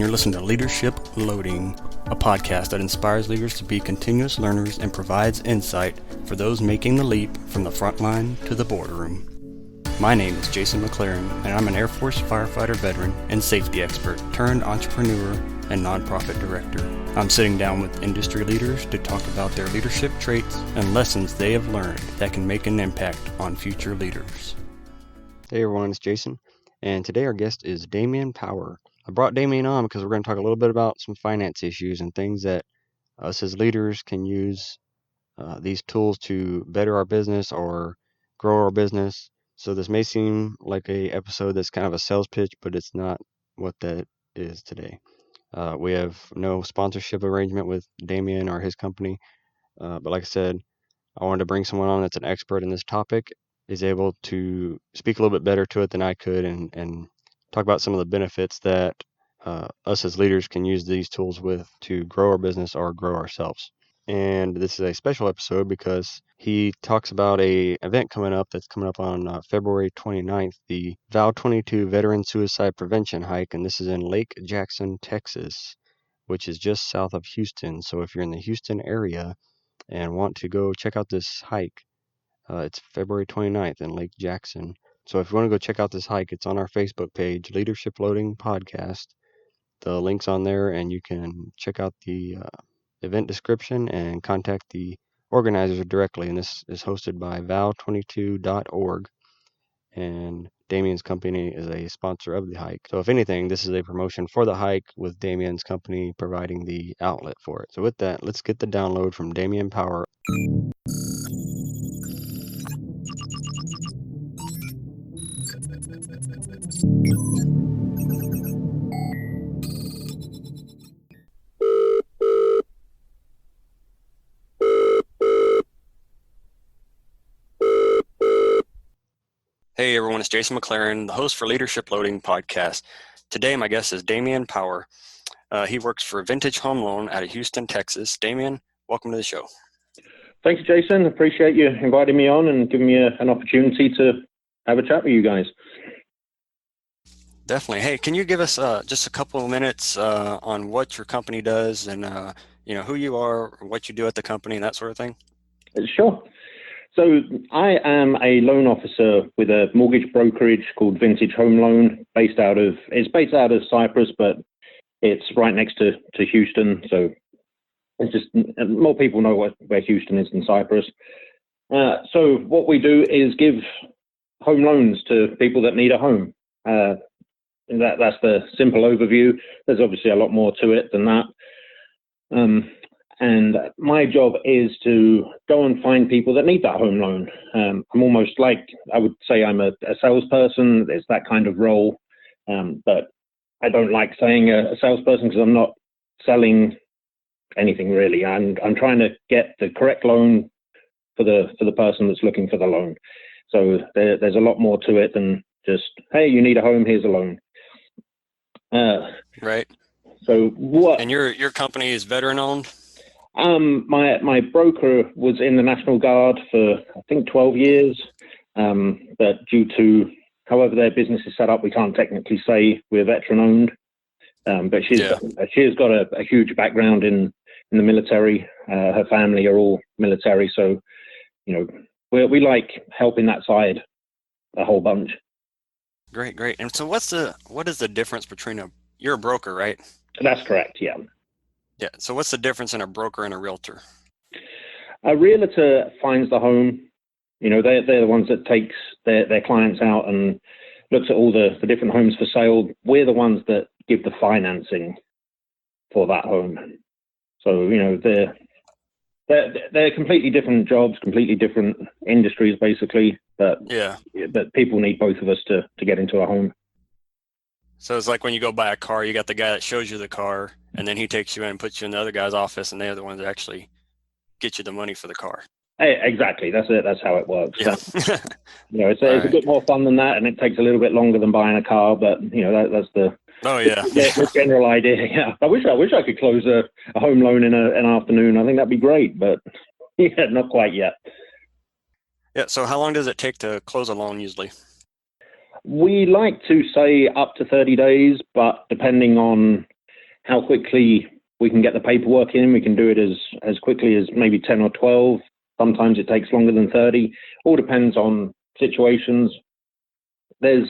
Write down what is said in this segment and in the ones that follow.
You're listening to Leadership Loading, a podcast that inspires leaders to be continuous learners and provides insight for those making the leap from the front line to the boardroom. My name is Jason McClaren, and I'm an Air Force firefighter veteran and safety expert turned entrepreneur and nonprofit director. I'm sitting down with industry leaders to talk about their leadership traits and lessons they have learned that can make an impact on future leaders. Hey everyone, it's Jason, and today our guest is Damian Power. I brought Damian on because we're going to talk a little bit about some finance issues and things that us as leaders can use these tools to better our business or grow our business. So this may seem like a episode that's kind of a sales pitch, but it's not what that is today. We have no sponsorship arrangement with Damian or his company, but like I said, I wanted to bring someone on that's an expert in this topic, is able to speak a little bit better to it than I could, and talk about some of the benefits that us as leaders can use these tools with to grow our business or grow ourselves. And this is a special episode because he talks about a event coming up that's coming up on February 29th, the Vow 22 Veteran Suicide Prevention Hike, and this is in Lake Jackson, Texas, which is just south of Houston. So if you're in the Houston area and want to go check out this hike, it's February 29th in Lake Jackson. So if you want to go check out this hike, it's on our Facebook page, Leadership Loading Podcast. The link's on there, and you can check out the event description and contact the organizers directly. And this is hosted by vow22.org, and Damian's company is a sponsor of the hike. So if anything, this is a promotion for the hike with Damian's company providing the outlet for it. So with that, let's get the download from Damian Power. Hey everyone, it's Jason McClaren, the host for Leadership Loading Podcast. Today my guest is Damian Power. He works for Vintage Home Loan out of Houston, Texas. Damian, welcome to the show. Thanks, Jason. Appreciate you inviting me on and giving me an opportunity to have a chat with you guys. Definitely. Hey, can you give us just a couple of minutes on what your company does and who you are, what you do at the company, and that sort of thing? Sure. So I am a loan officer with a mortgage brokerage called Vintage Home Loan, based out of Cyprus, but it's right next to Houston. So it's just more people know where Houston is than Cyprus. So what we do is give home loans to people that need a home. That's the simple overview. There's obviously a lot more to it than that. And my job is to go and find people that need that home loan. I'm almost like, I would say I'm a salesperson. It's that kind of role. But I don't like saying a salesperson because I'm not selling anything really. I'm trying to get the correct loan for the person that's looking for the loan. So there's a lot more to it than just, hey, you need a home, here's a loan. Right. So what? And your company is veteran owned? My broker was in the National Guard for, I think, 12 years. But due to however their business is set up, we can't technically say we're veteran owned. But she has got a huge background in the military. Her family are all military. So, we like helping that side a whole bunch. Great. And so what is the difference between you're a broker, right? That's correct. Yeah. Yeah. So what's the difference in a broker and a realtor? A realtor finds the home. They're the ones that takes their clients out and looks at all the different homes for sale. We're the ones that give the financing for that home. So, they're completely different jobs, completely different industries, basically. But people need both of us to get into a home. So it's like when you go buy a car, you got the guy that shows you the car, and then he takes you in and puts you in the other guy's office, and they're the ones that actually get you the money for the car. Hey, exactly. That's it. That's how it works. Yeah. It's a bit more fun than that, and it takes a little bit longer than buying a car, but that's the the general idea. Yeah. I wish I could close a home loan in an afternoon. I think that'd be great, but not quite yet. Yeah. So how long does it take to close a loan usually? We like to say up to 30 days, but depending on how quickly we can get the paperwork in. We can do it as quickly as maybe 10 or 12. Sometimes it takes longer than 30. All depends on situations. There's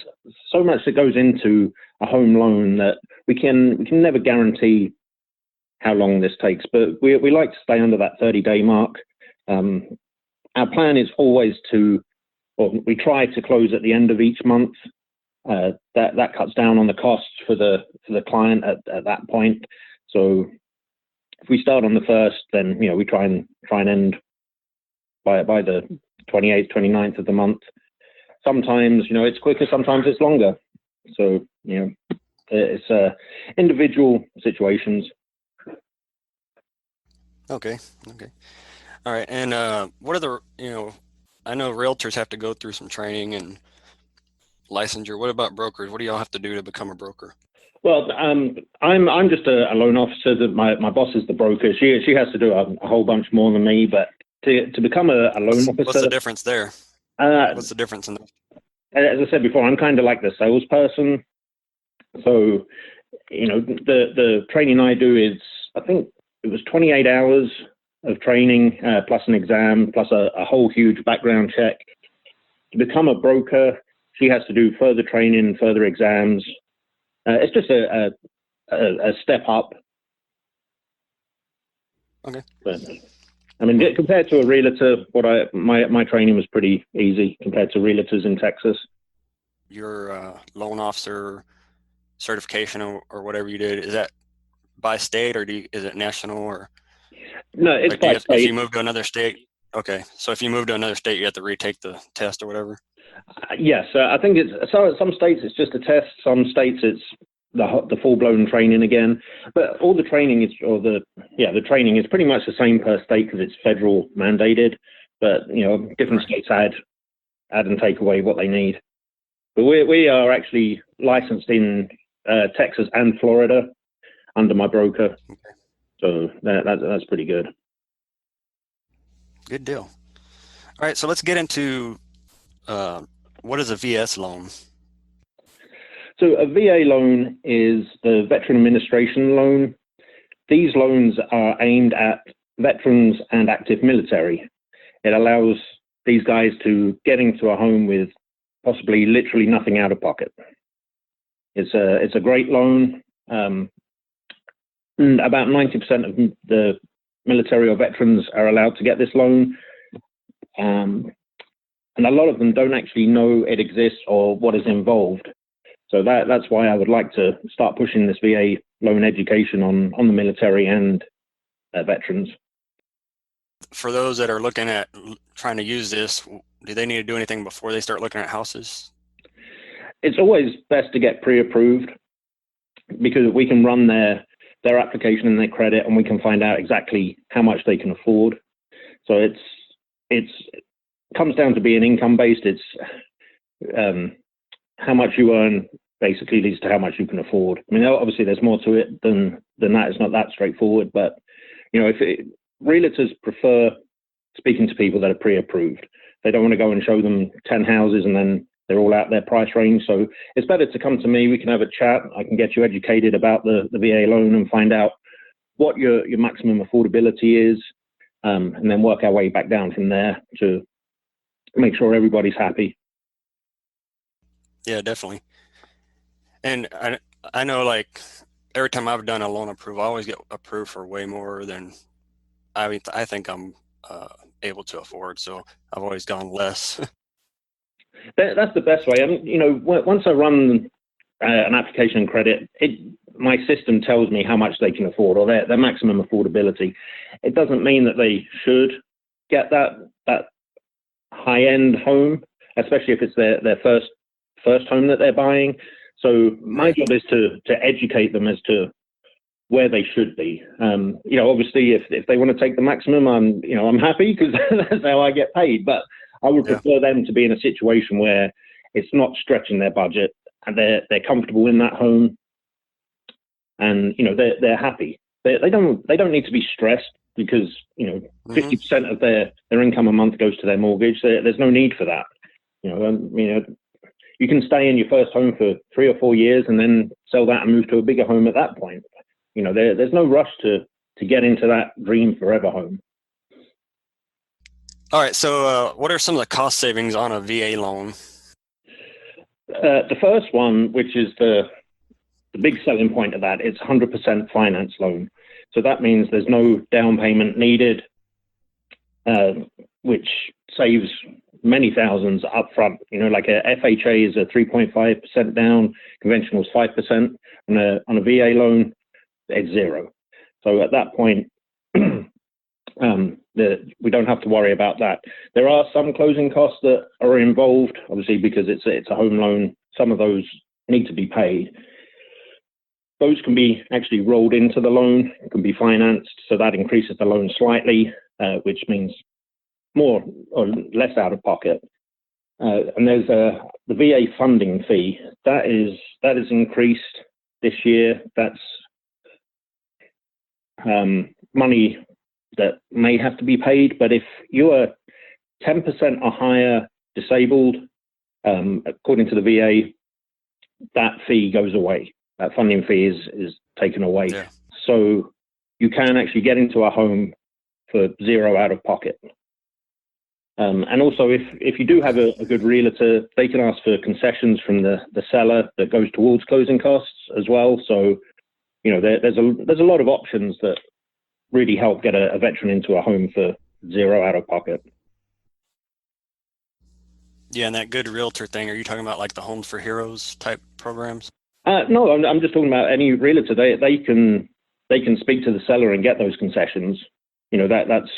so much that goes into a home loan that we can never guarantee how long this takes, but we like to stay under that 30-day mark. Our plan is always we try to close at the end of each month. That cuts down on the costs for the client at that point. So if we start on the 1st, then we try and end by the 28th, 29th of the month. Sometimes it's quicker, sometimes it's longer. So it's individual situations. Okay. All right. And what are the I know realtors have to go through some training and licensure. What about brokers? What do y'all have to do to become a broker? Well, I'm just a loan officer. That my boss is the broker. She has to do a whole bunch more than me. But to become a loan officer, what's the difference there? What's the difference in that? As I said before, I'm kind of like the salesperson. So the training I do is, I think it was 28 hours of training plus an exam plus a whole huge background check. To become a broker, she has to do further training, further exams. It's just a step up. Okay. But, I mean, compared to a realtor, my training was pretty easy compared to realtors in Texas. Your loan officer certification or whatever you did, is that by state or is it national or? No, it's by state. If you move to another state, okay. So if you move to another state, you have to retake the test or whatever. Yes, I think some states it's just a test. Some states it's the full-blown training again. But all the training the training is pretty much the same per state because it's federal mandated. But different states add and take away what they need. But we are actually licensed in Texas and Florida under my broker. Okay. So that's pretty good. Good deal. All right, so let's get into what is a VS loan? So a VA loan is the Veteran Administration Loan. These loans are aimed at veterans and active military. It allows these guys to get into a home with possibly literally nothing out of pocket. It's a great loan. And about 90% of the military or veterans are allowed to get this loan. And a lot of them don't actually know it exists or what is involved. So that's why I would like to start pushing this VA loan education on the military and veterans. For those that are looking at trying to use this, do they need to do anything before they start looking at houses? It's always best to get pre-approved because we can run their application and their credit, and we can find out exactly how much they can afford. So it comes down to being income-based. It's how much you earn basically leads to how much you can afford. I mean, obviously there's more to it than that. It's not that straightforward, but realtors prefer speaking to people that are pre-approved. They don't want to go and show them 10 houses and then they're all out their price range. So it's better to come to me. We can have a chat. I can get you educated about the VA loan and find out what your maximum affordability is, and then work our way back down from there to make sure everybody's happy. Yeah, definitely. And I know, like, every time I've done a loan approval, I always get approved for way more than I think I'm able to afford. So I've always gone less. That's the best way. I mean, once I run an application and credit, my system tells me how much they can afford or their maximum affordability. It doesn't mean that they should get that high-end home, especially if it's their first home that they're buying. So my job is to educate them as to where they should be. Obviously, if they want to take the maximum, I'm happy because that's how I get paid. But I would prefer them to be in a situation where it's not stretching their budget and they're comfortable in that home, and they're happy. They don't need to be stressed because 50% of their income a month goes to their mortgage. There's no need for that. You can stay in your first home for 3 or 4 years and then sell that and move to a bigger home at that point. there's no rush to get into that dream forever home. All right. So what are some of the cost savings on a VA loan? The first one, which is the big selling point of that, it's 100% finance loan. So that means there's no down payment needed, which saves many thousands up front. Like a FHA is a 3.5% down, conventional is 5%. On a VA loan, it's zero. So at that point, we don't have to worry about that. There are some closing costs that are involved, obviously, because it's a home loan. Some of those need to be paid. Those can be actually rolled into the loan, can be financed, so that increases the loan slightly, which means more or less out of pocket. And there's the VA funding fee that is increased this year. That's money that may have to be paid, but if you are 10% or higher disabled, according to the VA, that fee goes away. That funding fee is taken away. Yeah. So you can actually get into a home for zero out of pocket. And also, if you do have a good realtor, they can ask for concessions from the seller that goes towards closing costs as well. So, there's a lot of options that really help get a veteran into a home for zero out of pocket. Yeah, and that good realtor thing, are you talking about like the Homes for Heroes type programs? No, I'm just talking about any realtor. They can speak to the seller and get those concessions. That's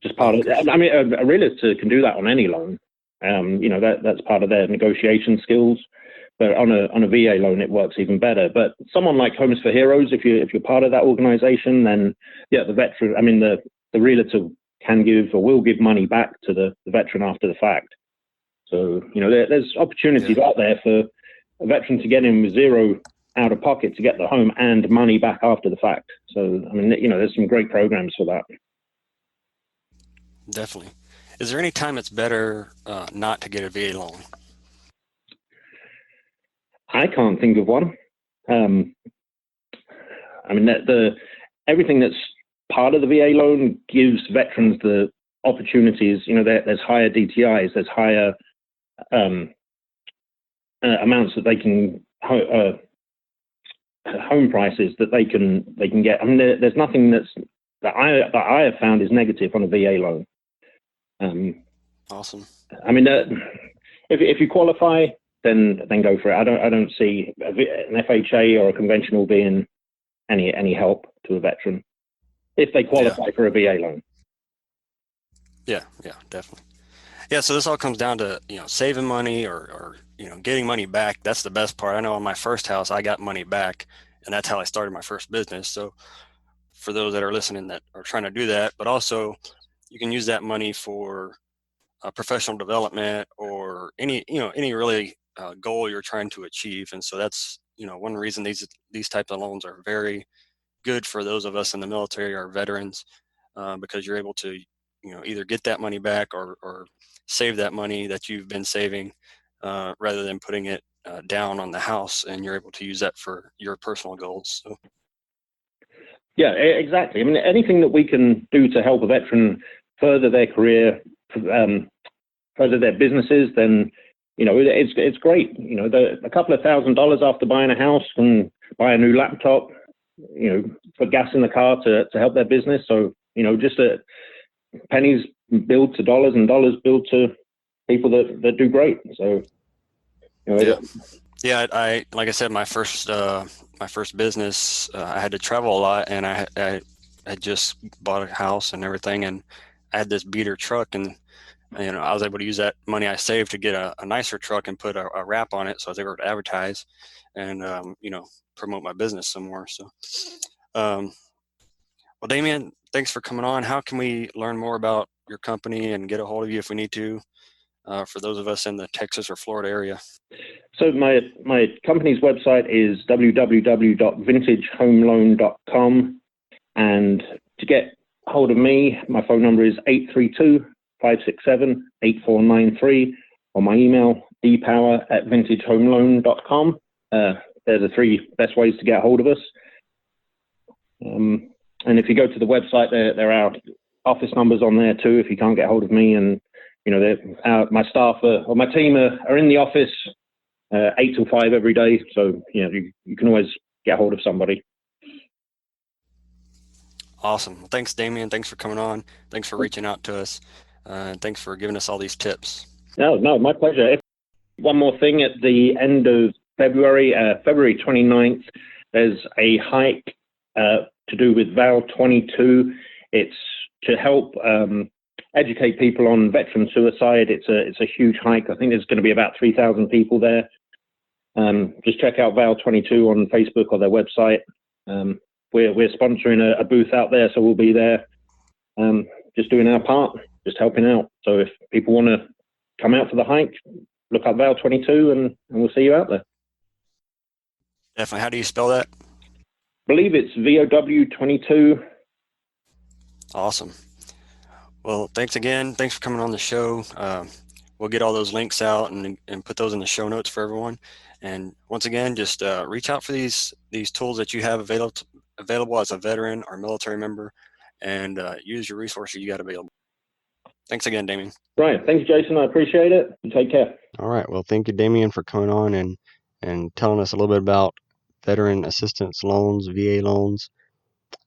just part of it. I mean, a realtor can do that on any loan. That's part of their negotiation skills. But on a VA loan, it works even better. But someone like Homes for Heroes, if you're part of that organization, then yeah, the realtor can give or will give money back to the veteran after the fact. So there's opportunities out there for a veteran to get in with zero out of pocket to get the home and money back after the fact. So there's some great programs for that. Definitely. Is there any time it's better not to get a VA loan? I can't think of one. Everything that's part of the VA loan gives veterans the opportunities. There's higher DTIs, there's higher amounts that they can home prices that they can get. I mean, there's nothing that I have found is negative on a VA loan. Awesome. I mean, if you qualify, then go for it. I don't see an FHA or a conventional being any help to a veteran if they qualify for a VA loan. Yeah, definitely. Yeah, so this all comes down to saving money or getting money back. That's the best part. I know on my first house I got money back, and that's how I started my first business. So for those that are listening that are trying to do that, but also you can use that money for professional development or any really goal you're trying to achieve. And so that's one reason these types of loans are very good for those of us in the military or veterans, because you're able to either get that money back or save that money that you've been saving, rather than putting it down on the house, and you're able to use that for your personal goals. So. Yeah, exactly. I mean, anything that we can do to help a veteran further their career, further their businesses, then it's great. A couple of $1,000s after buying a house can buy a new laptop, put gas in the car to help their business. So just pennies build to dollars, and dollars build to people that do great. So yeah, I like I said, my first business, I had to travel a lot, and I had just bought a house and everything, and I had this beater truck, and I was able to use that money I saved to get a nicer truck and put a wrap on it, so I was able to advertise and promote my business some more. So, well, Damian, thanks for coming on. How can we learn more about your company and get a hold of you if we need to, for those of us in the Texas or Florida area? So my company's website is www.vintagehomeloan.com, and to get hold of me, my phone number is 832-567-8493, or my email, dpower@vintagehomeloan.com. They're the three best ways to get hold of us. And if you go to the website, there are office numbers on there too if you can't get hold of me. And my staff or my team are in the office 8 till 5 every day. So you can always get hold of somebody. Awesome. Well, thanks, Damian. Thanks for coming on. Thanks for reaching out to us. And thanks for giving us all these tips. No, my pleasure. One more thing, at the end of February 29th, there's a hike to do with Val 22. It's to help educate people on veteran suicide. It's a huge hike. I think there's going to be about 3,000 people there. Just check out Val 22 on Facebook or their website. We're sponsoring a booth out there, so we'll be there just doing our part, just helping out. So if people want to come out for the hike, look up Val 22 and we'll see you out there. Definitely. How do you spell that? I believe it's VOW 22. Awesome. Well, thanks again. Thanks for coming on the show. We'll get all those links out and put those in the show notes for everyone. And once again, just reach out for these tools that you have available as a veteran or military member, and use your resources you got available. Thanks again, Damian. Right. Thanks, Jason. I appreciate it. Take care. All right. Well, thank you, Damian, for coming on and telling us a little bit about veteran assistance loans, VA loans,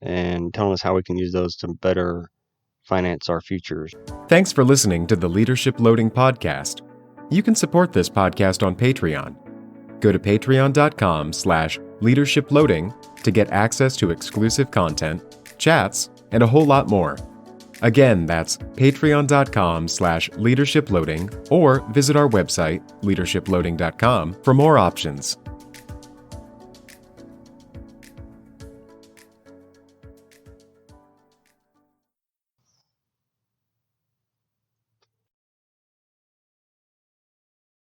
and telling us how we can use those to better finance our futures. Thanks for listening to the Leadership Loading Podcast. You can support this podcast on Patreon. Go to patreon.com/leadershiploading to get access to exclusive content, chats, and a whole lot more. Again, that's patreon.com/leadershiploading, or visit our website, leadershiploading.com, for more options.